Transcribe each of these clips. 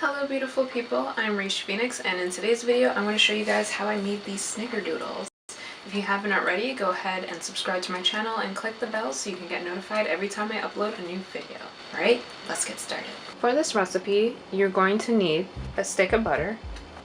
Hello beautiful people, I'm Reach Phoenix, and in today's video I'm going to show you guys how I made these Snickerdoodles. If you haven't already, go ahead and subscribe to my channel and click the bell so you can get notified every time I upload a new video. Alright, let's get started. For this recipe, you're going to need a stick of butter,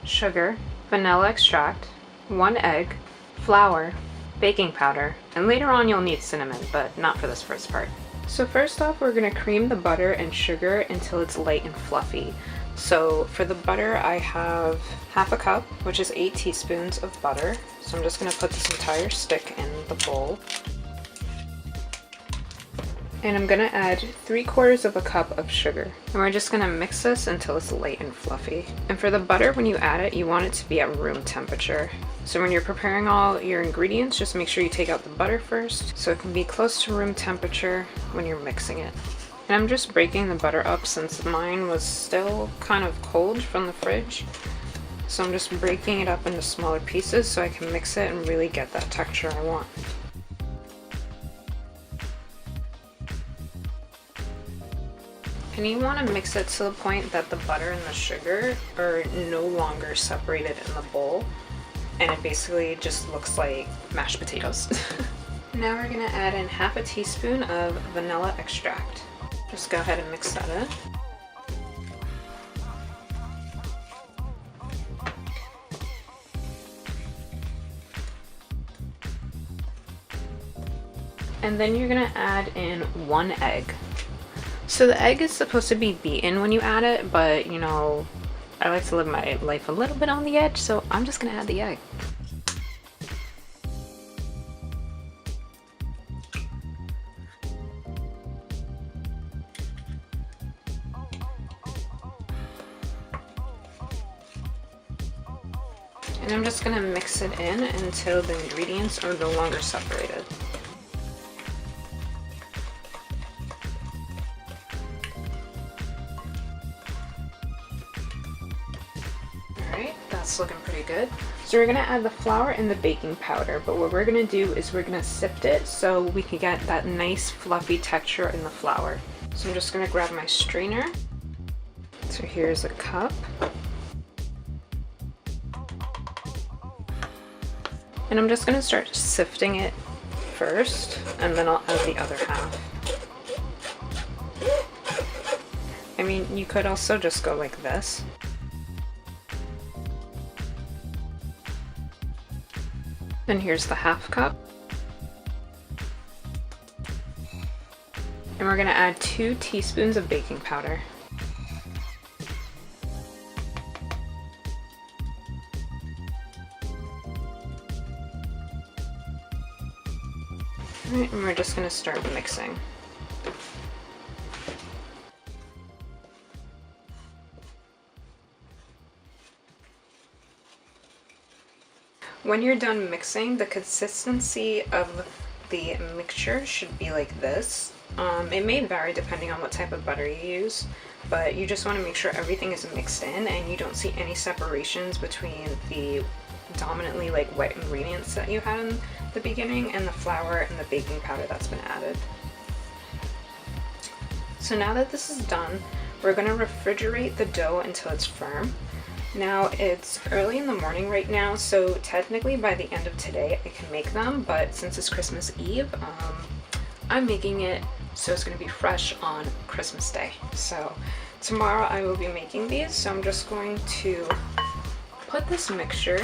sugar, vanilla extract, 1 egg, flour, baking powder, and later on you'll need cinnamon, but not for this first part. So first off, we're going to cream the butter and sugar until it's light and fluffy. So for the butter, I have half a cup, which is 8 teaspoons of butter. So I'm just going to put this entire stick in the bowl. And I'm going to add 3/4 of a cup of sugar. And we're just going to mix this until it's light and fluffy. And for the butter, when you add it, you want it to be at room temperature. So when you're preparing all your ingredients, just make sure you take out the butter first so it can be close to room temperature when you're mixing it. And I'm just breaking the butter up since mine was still kind of cold from the fridge. So I'm just breaking it up into smaller pieces so I can mix it and really get that texture I want. And you want to mix it to the point that the butter and the sugar are no longer separated in the bowl. And it basically just looks like mashed potatoes. Now we're going to add in half a teaspoon of vanilla extract. Just go ahead and mix that in. And then you're going to add in 1 egg. So the egg is supposed to be beaten when you add it, but you know, I like to live my life a little bit on the edge, so I'm just going to add the egg. And I'm just going to mix it in until the ingredients are no longer separated. Alright, that's looking pretty good. So we're going to add the flour and the baking powder, but what we're going to do is we're going to sift it so we can get that nice fluffy texture in the flour. So I'm just going to grab my strainer. So here's a cup. And I'm just going to start sifting it first, and then I'll add the other half. I mean, you could also just go like this. And here's the half cup. And we're going to add 2 teaspoons of baking powder. Alright, and we're just going to start mixing. When you're done mixing, the consistency of the mixture should be like this. It may vary depending on what type of butter you use, but you just want to make sure everything is mixed in and you don't see any separations between the dominantly like wet ingredients that you had in the beginning and the flour and the baking powder that's been added. So now that this is done, we're going to refrigerate the dough until it's firm. Now it's early in the morning right now, so technically by the end of today I can make them, but since it's Christmas Eve, I'm making it so it's going to be fresh on Christmas Day. So tomorrow I will be making these, so I'm just going to put this mixture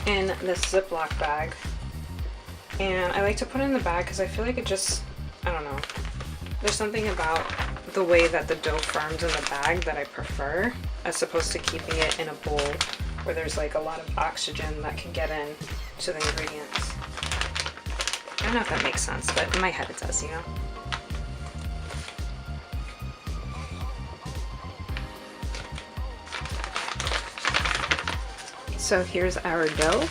in this Ziploc bag. And I like to put it in the bag because I feel like it just, I don't know, there's something about the way that the dough firms in the bag that I prefer, as opposed to keeping it in a bowl where there's like a lot of oxygen that can get in to the ingredients. I don't know if that makes sense, but in my head it does, you know? So here's our dough,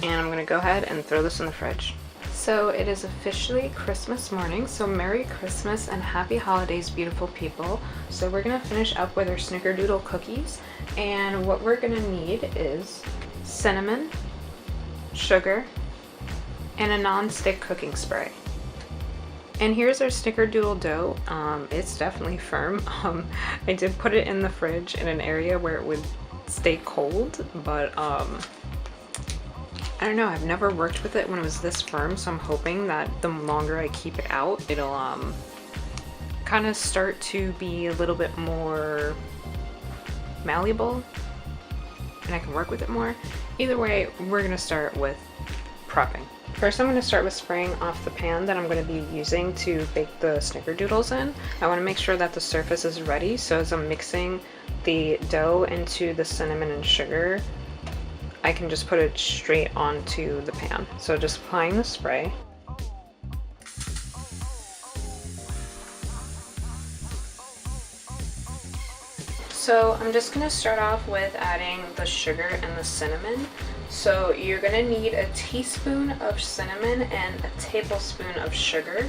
and I'm going to go ahead and throw this in the fridge. So it is officially Christmas morning, so Merry Christmas and Happy Holidays, beautiful people. So we're going to finish up with our Snickerdoodle cookies, and what we're going to need is cinnamon, sugar, and a non-stick cooking spray. And here's our snickerdoodle dough. It's definitely firm. I did put it in the fridge in an area where it would stay cold, but I don't know, I've never worked with it when it was this firm, so I'm hoping that the longer I keep it out, it'll kind of start to be a little bit more malleable and I can work with it more. Either way, we're gonna start with prepping. First, I'm going to start with spraying off the pan that I'm going to be using to bake the snickerdoodles in. I want to make sure that the surface is ready, so as I'm mixing the dough into the cinnamon and sugar, I can just put it straight onto the pan. So just applying the spray. So I'm just going to start off with adding the sugar and the cinnamon. So you're going to need a teaspoon of cinnamon and a tablespoon of sugar.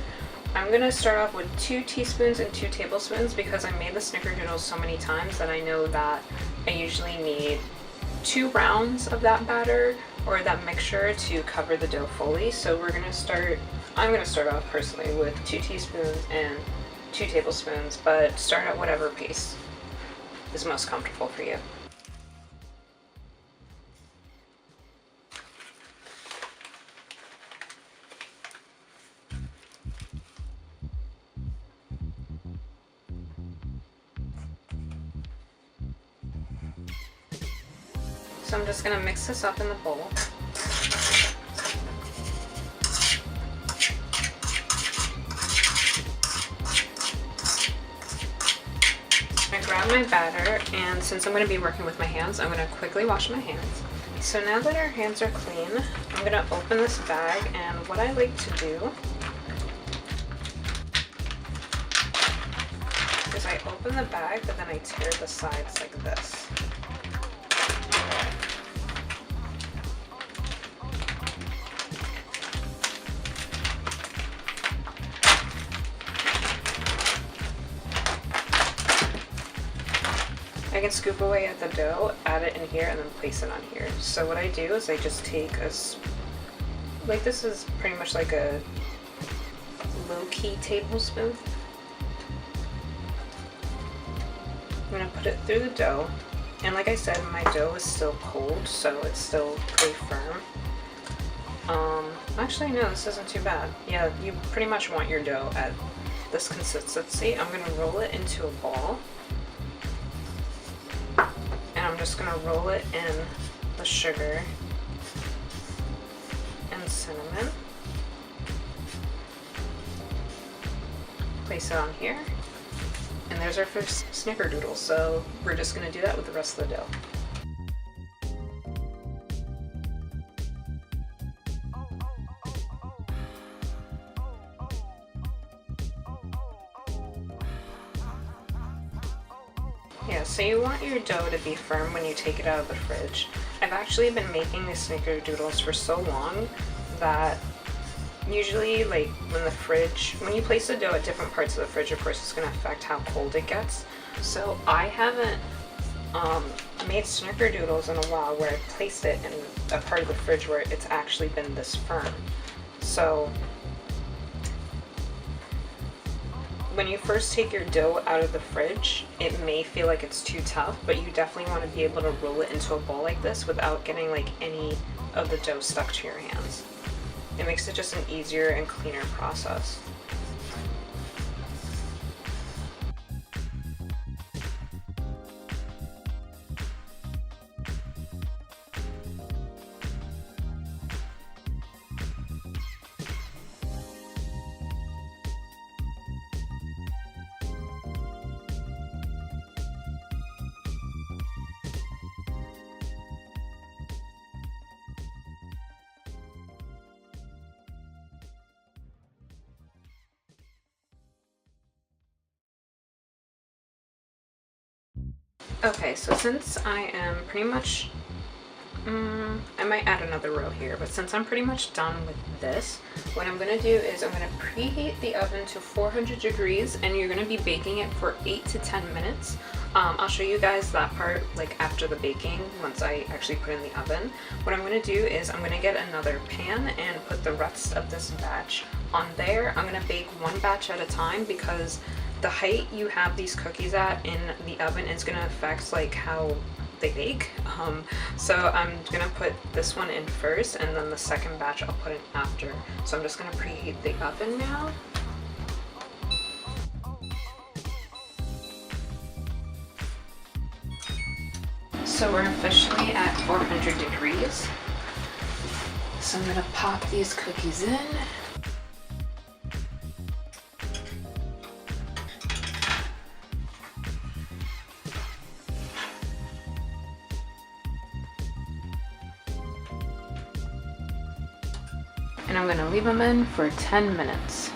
I'm going to start off with 2 teaspoons and 2 tablespoons because I made the snickerdoodles so many times that I know that I usually need 2 rounds of that batter or that mixture to cover the dough fully. So I'm going to start off personally with 2 teaspoons and 2 tablespoons, but start at whatever pace is most comfortable for you. So I'm just going to mix this up in the bowl. I grab my batter, and since I'm going to be working with my hands, I'm going to quickly wash my hands. So now that our hands are clean, I'm going to open this bag, and what I like to do is I open the bag, but then I tear the sides like this. I can scoop away at the dough, add it in here, and then place it on here. So what I do is I just take like this is pretty much like a low-key tablespoon. I'm gonna put it through the dough. And like I said, my dough is still cold, so it's still pretty firm. Actually no, this isn't too bad. Yeah, you pretty much want your dough at this consistency. I'm gonna roll it into a ball. I'm just going to roll it in the sugar and cinnamon. Place it on here. And there's our first snickerdoodle. So we're just going to do that with the rest of the dough. Yeah, so you want your dough to be firm when you take it out of the fridge. I've actually been making these snickerdoodles for so long that usually like when you place the dough at different parts of the fridge, of course it's going to affect how cold it gets. So I haven't made snickerdoodles in a while where I placed it in a part of the fridge where it's actually been this firm. So when you first take your dough out of the fridge, it may feel like it's too tough, but you definitely want to be able to roll it into a ball like this without getting like any of the dough stuck to your hands. It makes it just an easier and cleaner process. Okay, so since I am pretty much, I might add another row here, but since I'm pretty much done with this, what I'm going to do is I'm going to preheat the oven to 400 degrees, and you're going to be baking it for 8 to 10 minutes. I'll show you guys that part like after the baking, once I actually put it in the oven. What I'm going to do is I'm going to get another pan and put the rest of this batch on there. I'm going to bake one batch at a time because the height you have these cookies at in the oven is going to affect like how they bake. So I'm going to put this one in first and then the second batch I'll put in after. So I'm just going to preheat the oven now. So we're officially at 400 degrees. So I'm gonna pop these cookies in. And I'm gonna leave them in for 10 minutes.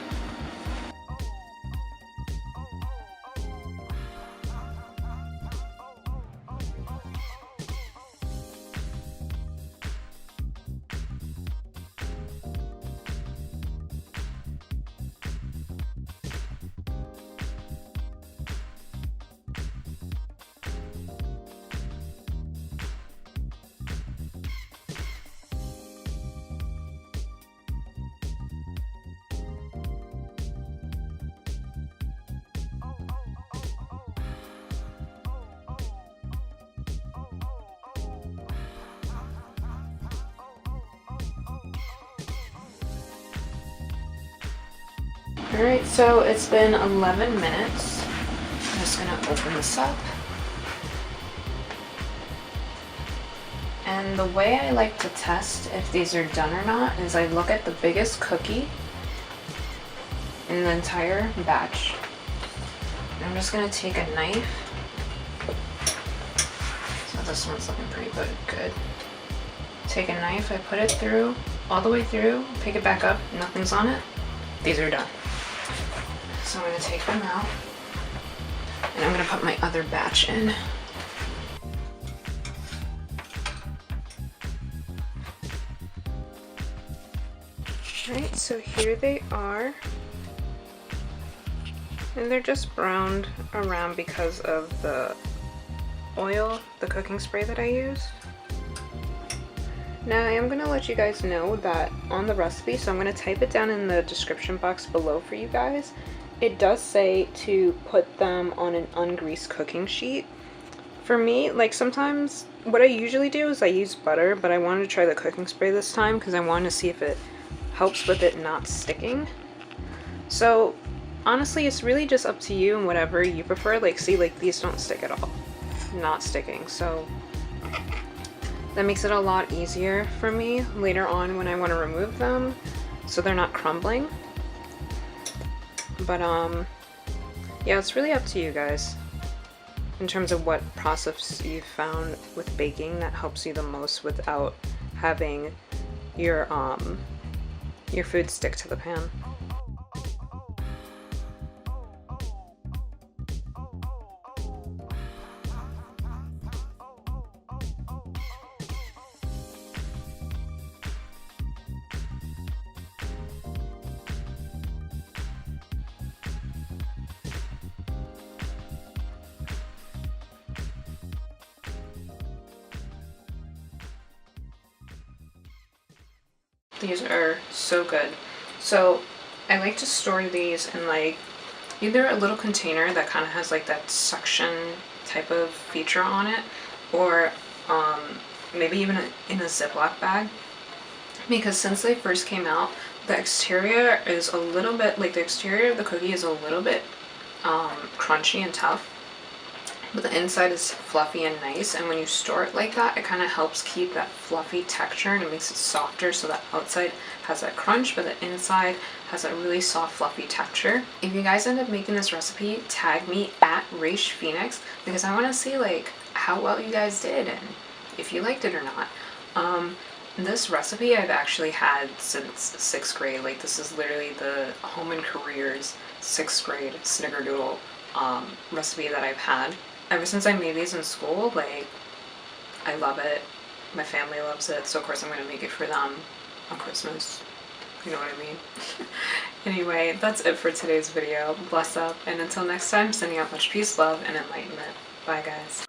Alright, so it's been 11 minutes. I'm just gonna open this up. And the way I like to test if these are done or not is I look at the biggest cookie in the entire batch. And I'm just gonna take a knife. So this one's looking pretty good. Take a knife, I put it through, all the way through, pick it back up, nothing's on it. These are done. So I'm going to take them out and I'm going to put my other batch in. Alright, so here they are. And they're just browned around because of the oil, the cooking spray that I used. Now I am going to let you guys know that on the recipe, so I'm going to type it down in the description box below for you guys. It does say to put them on an ungreased cooking sheet. For me, like sometimes, what I usually do is I use butter, but I wanted to try the cooking spray this time because I wanted to see if it helps with it not sticking. So honestly, it's really just up to you and whatever you prefer. Like see, like these don't stick at all. Not sticking, so that makes it a lot easier for me later on when I want to remove them so they're not crumbling. But yeah, it's really up to you guys in terms of what process you've found with baking that helps you the most without having your food stick to the pan. These are so good. So I like to store these in like either a little container that kind of has like that suction type of feature on it, or maybe even in a Ziploc bag, because since they first came out, the exterior is a little bit, like the exterior of the cookie is a little bit crunchy and tough, but the inside is fluffy and nice, and when you store it like that, it kind of helps keep that fluffy texture and it makes it softer, so that outside has that crunch but the inside has a really soft fluffy texture. If you guys end up making this recipe, tag me at Phoenix because I want to see like how well you guys did and if you liked it or not. This recipe I've actually had since 6th grade. Like this is literally the Home and Careers 6th grade Snickerdoodle recipe that I've had. Ever since I made these in school, like, I love it. My family loves it, so of course I'm going to make it for them on Christmas. You know what I mean? Anyway, that's it for today's video. Bless up, and until next time, sending out much peace, love, and enlightenment. Bye guys.